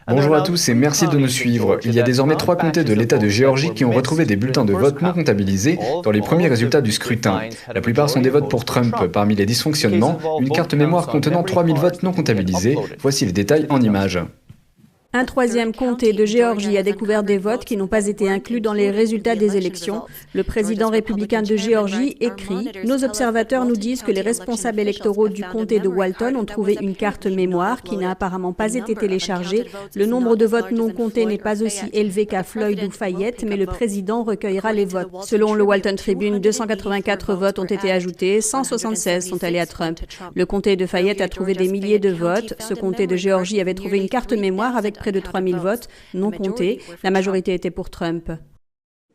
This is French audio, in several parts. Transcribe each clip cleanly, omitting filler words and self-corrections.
Bonjour à tous et merci de nous suivre. Il y a désormais 3 comtés de l'État de Géorgie qui ont retrouvé des bulletins de vote non comptabilisés dans les premiers résultats du scrutin. La plupart sont des votes pour Trump. Parmi les dysfonctionnements, une carte mémoire contenant 3000 votes non comptabilisés. Voici les détails en images. Un troisième comté de Géorgie a découvert des votes qui n'ont pas été inclus dans les résultats des élections. Le président républicain de Géorgie écrit « Nos observateurs nous disent que les responsables électoraux du comté de Walton ont trouvé une carte mémoire qui n'a apparemment pas été téléchargée. Le nombre de votes non comptés n'est pas aussi élevé qu'à Floyd ou Fayette, mais le président recueillera les votes. » Selon le Walton Tribune, 284 votes ont été ajoutés, 176 sont allés à Trump. Le comté de Fayette a trouvé des milliers de votes. Ce comté de Géorgie avait trouvé une carte mémoire avec près de 3000 votes non comptés. La majorité était pour Trump.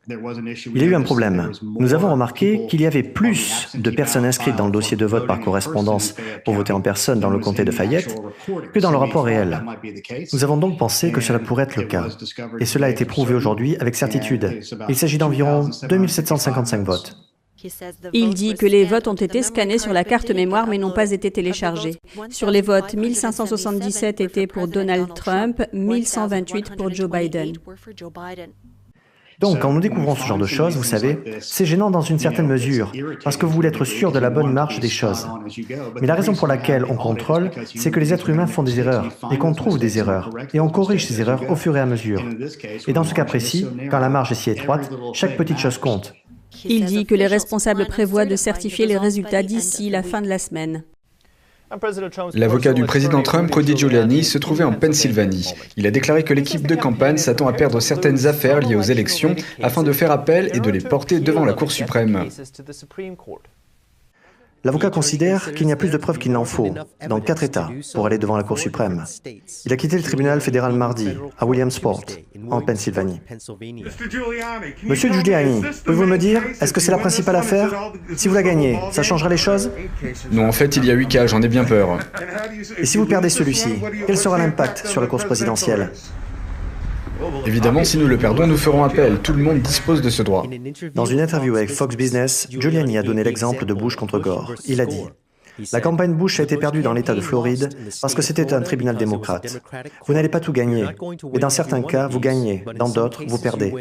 Il y a eu un problème. Nous avons remarqué qu'il y avait plus de personnes inscrites dans le dossier de vote par correspondance pour voter en personne dans le comté de Fayette que dans le rapport réel. Nous avons donc pensé que cela pourrait être le cas. Et cela a été prouvé aujourd'hui avec certitude. Il s'agit d'environ 2755 votes. Il dit que les votes ont été scannés sur la carte mémoire mais n'ont pas été téléchargés. Sur les votes, 1577 étaient pour Donald Trump, 1128 pour Joe Biden. Donc, quand nous découvrons ce genre de choses, vous savez, c'est gênant dans une certaine mesure, parce que vous voulez être sûr de la bonne marche des choses. Mais la raison pour laquelle on contrôle, c'est que les êtres humains font des erreurs, et qu'on trouve des erreurs, et on corrige ces erreurs au fur et à mesure. Et dans ce cas précis, quand la marge est si étroite, chaque petite chose compte. Il dit que les responsables prévoient de certifier les résultats d'ici la fin de la semaine. L'avocat du président Trump, Rudy Giuliani, se trouvait en Pennsylvanie. Il a déclaré que l'équipe de campagne s'attend à perdre certaines affaires liées aux élections afin de faire appel et de les porter devant la Cour suprême. L'avocat considère qu'il n'y a plus de preuves qu'il n'en faut, dans 4 États, pour aller devant la Cour suprême. Il a quitté le tribunal fédéral mardi, à Williamsport, en Pennsylvanie. Monsieur Giuliani, pouvez-vous me dire, est-ce que c'est la principale affaire? Si vous la gagnez, ça changera les choses? Non, en fait, il y a 8 cas, j'en ai bien peur. Et si vous perdez celui-ci, quel sera l'impact sur la course présidentielle? Évidemment, si nous le perdons, nous ferons appel. Tout le monde dispose de ce droit. Dans une interview avec Fox Business, Giuliani a donné l'exemple de Bush contre Gore. Il a dit: la campagne Bush a été perdue dans l'État de Floride parce que c'était un tribunal démocrate. Vous n'allez pas tout gagner, mais dans certains cas, vous gagnez, dans d'autres, vous perdez.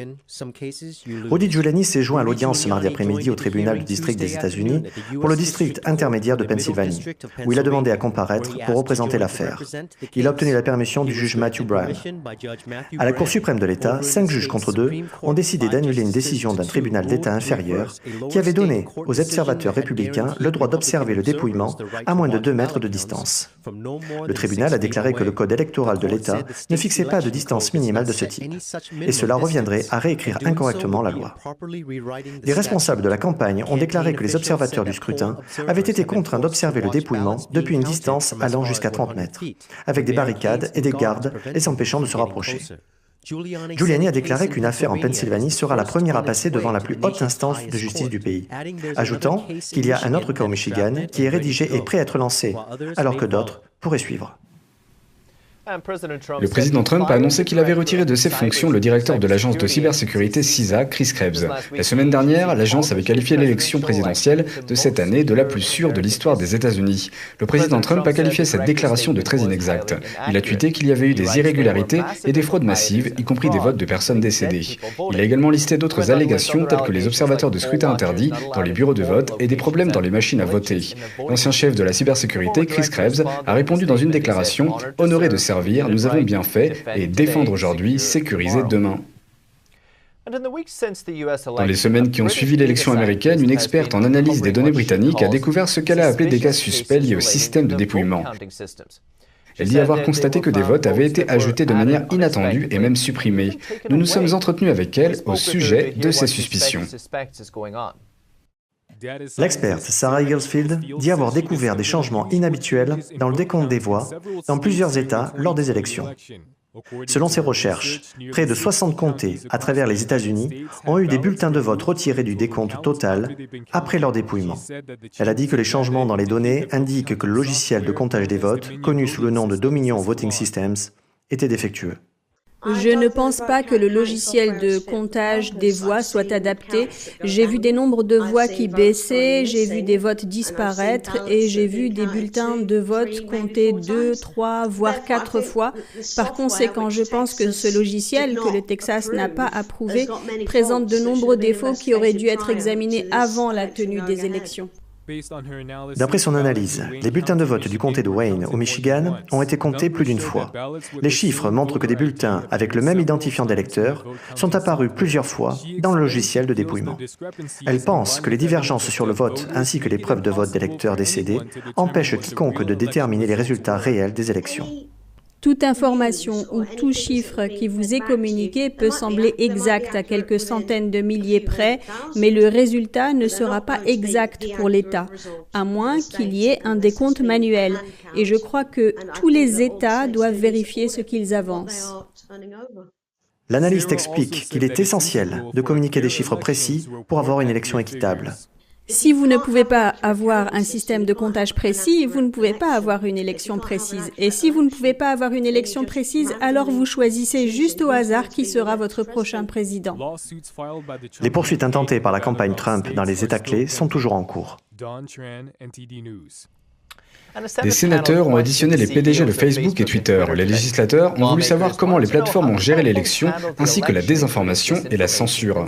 Rudy Giuliani s'est joint à l'audience ce mardi après-midi au tribunal du district des États-Unis pour le district intermédiaire de Pennsylvanie, où il a demandé à comparaître pour représenter l'affaire. Il a obtenu la permission du juge Matthew Brown. À la Cour suprême de l'État, 5 juges contre 2 ont décidé d'annuler une décision d'un tribunal d'État inférieur qui avait donné aux observateurs républicains le droit d'observer le dépouillement à moins de 2 mètres de distance. Le tribunal a déclaré que le code électoral de l'État ne fixait pas de distance minimale de ce type, et cela reviendrait à réécrire incorrectement la loi. Les responsables de la campagne ont déclaré que les observateurs du scrutin avaient été contraints d'observer le dépouillement depuis une distance allant jusqu'à 30 mètres, avec des barricades et des gardes les empêchant de se rapprocher. Giuliani a déclaré qu'une affaire en Pennsylvanie sera la première à passer devant la plus haute instance de justice du pays, ajoutant qu'il y a un autre cas au Michigan qui est rédigé et prêt à être lancé, alors que d'autres pourraient suivre. Le président Trump a annoncé qu'il avait retiré de ses fonctions le directeur de l'agence de cybersécurité CISA, Chris Krebs. La semaine dernière, l'agence avait qualifié l'élection présidentielle de cette année de la plus sûre de l'histoire des États-Unis. Le président Trump a qualifié cette déclaration de très inexacte. Il a tweeté qu'il y avait eu des irrégularités et des fraudes massives, y compris des votes de personnes décédées. Il a également listé d'autres allégations telles que les observateurs de scrutin interdits dans les bureaux de vote et des problèmes dans les machines à voter. L'ancien chef de la cybersécurité, Chris Krebs, a répondu dans une déclaration « Honoré de servir, nous avons bien fait, et défendre aujourd'hui, sécuriser demain ». Dans les semaines qui ont suivi l'élection américaine, une experte en analyse des données britanniques a découvert ce qu'elle a appelé des cas suspects liés au système de dépouillement. Elle dit avoir constaté que des votes avaient été ajoutés de manière inattendue et même supprimés. Nous nous sommes entretenus avec elle au sujet de ces suspicions. L'experte Sarah Eaglesfield dit avoir découvert des changements inhabituels dans le décompte des voix dans plusieurs États lors des élections. Selon ses recherches, près de 60 comtés à travers les États-Unis ont eu des bulletins de vote retirés du décompte total après leur dépouillement. Elle a dit que les changements dans les données indiquent que le logiciel de comptage des votes, connu sous le nom de Dominion Voting Systems, était défectueux. Je ne pense pas que le logiciel de comptage des voix soit adapté. J'ai vu des nombres de voix qui baissaient, j'ai vu des votes disparaître et j'ai vu des bulletins de vote comptés 2, 3, voire 4 fois. Par conséquent, je pense que ce logiciel, que le Texas n'a pas approuvé, présente de nombreux défauts qui auraient dû être examinés avant la tenue des élections. D'après son analyse, les bulletins de vote du comté de Wayne, au Michigan, ont été comptés plus d'une fois. Les chiffres montrent que des bulletins avec le même identifiant d'électeur sont apparus plusieurs fois dans le logiciel de dépouillement. Elle pense que les divergences sur le vote ainsi que les preuves de vote d'électeurs décédés empêchent quiconque de déterminer les résultats réels des élections. Toute information ou tout chiffre qui vous est communiqué peut sembler exact à quelques centaines de milliers près, mais le résultat ne sera pas exact pour l'État, à moins qu'il y ait un décompte manuel. Et je crois que tous les États doivent vérifier ce qu'ils avancent. L'analyste explique qu'il est essentiel de communiquer des chiffres précis pour avoir une élection équitable. Si vous ne pouvez pas avoir un système de comptage précis, vous ne pouvez pas avoir une élection précise. Et si vous ne pouvez pas avoir une élection précise, alors vous choisissez juste au hasard qui sera votre prochain président. Les poursuites intentées par la campagne Trump dans les États clés sont toujours en cours. Des sénateurs ont auditionné les PDG de Facebook et Twitter. Les législateurs ont voulu savoir comment les plateformes ont géré l'élection, ainsi que la désinformation et la censure.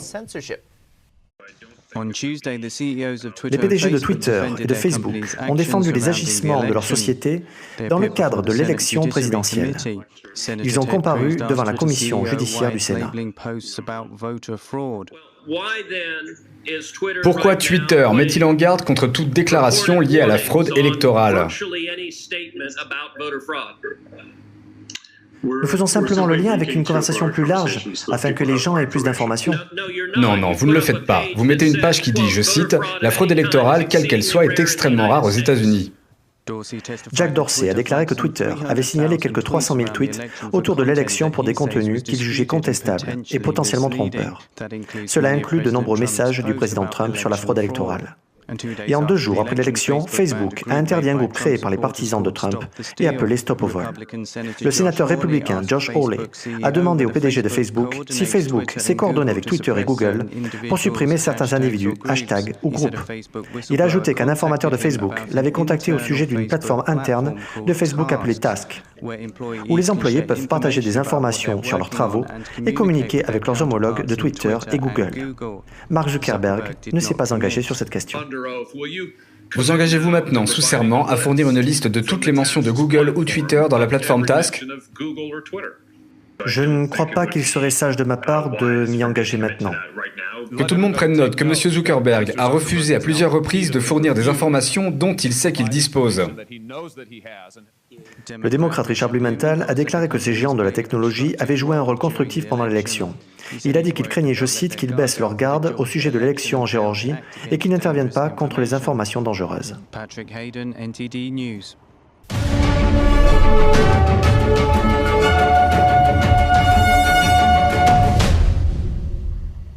Les PDG de Twitter et de Facebook ont défendu les agissements de leur société dans le cadre de l'élection présidentielle. Ils ont comparu devant la commission judiciaire du Sénat. Pourquoi Twitter met-il en garde contre toute déclaration liée à la fraude électorale ? Nous faisons simplement le lien avec une conversation plus large, afin que les gens aient plus d'informations. Non, vous ne le faites pas. Vous mettez une page qui dit, je cite, « La fraude électorale, quelle qu'elle soit, est extrêmement rare aux États-Unis ». Jack Dorsey a déclaré que Twitter avait signalé quelques 300 000 tweets autour de l'élection pour des contenus qu'il jugeait contestables et potentiellement trompeurs. Cela inclut de nombreux messages du président Trump sur la fraude électorale. Et en 2 jours après l'élection, Facebook a interdit un groupe créé par les partisans de Trump et appelé Stop au vol. Le sénateur républicain Josh Hawley a demandé au PDG de Facebook si Facebook s'est coordonné avec Twitter et Google pour supprimer certains individus, hashtags ou groupes. Il a ajouté qu'un informateur de Facebook l'avait contacté au sujet d'une plateforme interne de Facebook appelée Task, où les employés peuvent partager des informations sur leurs travaux et communiquer avec leurs homologues de Twitter et Google. Mark Zuckerberg ne s'est pas engagé sur cette question. Vous engagez-vous maintenant sous serment à fournir une liste de toutes les mentions de Google ou Twitter dans la plateforme Task ? Je ne crois pas qu'il serait sage de ma part de m'y engager maintenant. Que tout le monde prenne note que M. Zuckerberg a refusé à plusieurs reprises de fournir des informations dont il sait qu'il dispose. Le démocrate Richard Blumenthal a déclaré que ces géants de la technologie avaient joué un rôle constructif pendant l'élection. Il a dit qu'il craignait, je cite, qu'ils baissent leur garde au sujet de l'élection en Géorgie et qu'ils n'interviennent pas contre les informations dangereuses. Patrick Hayden, NTD News.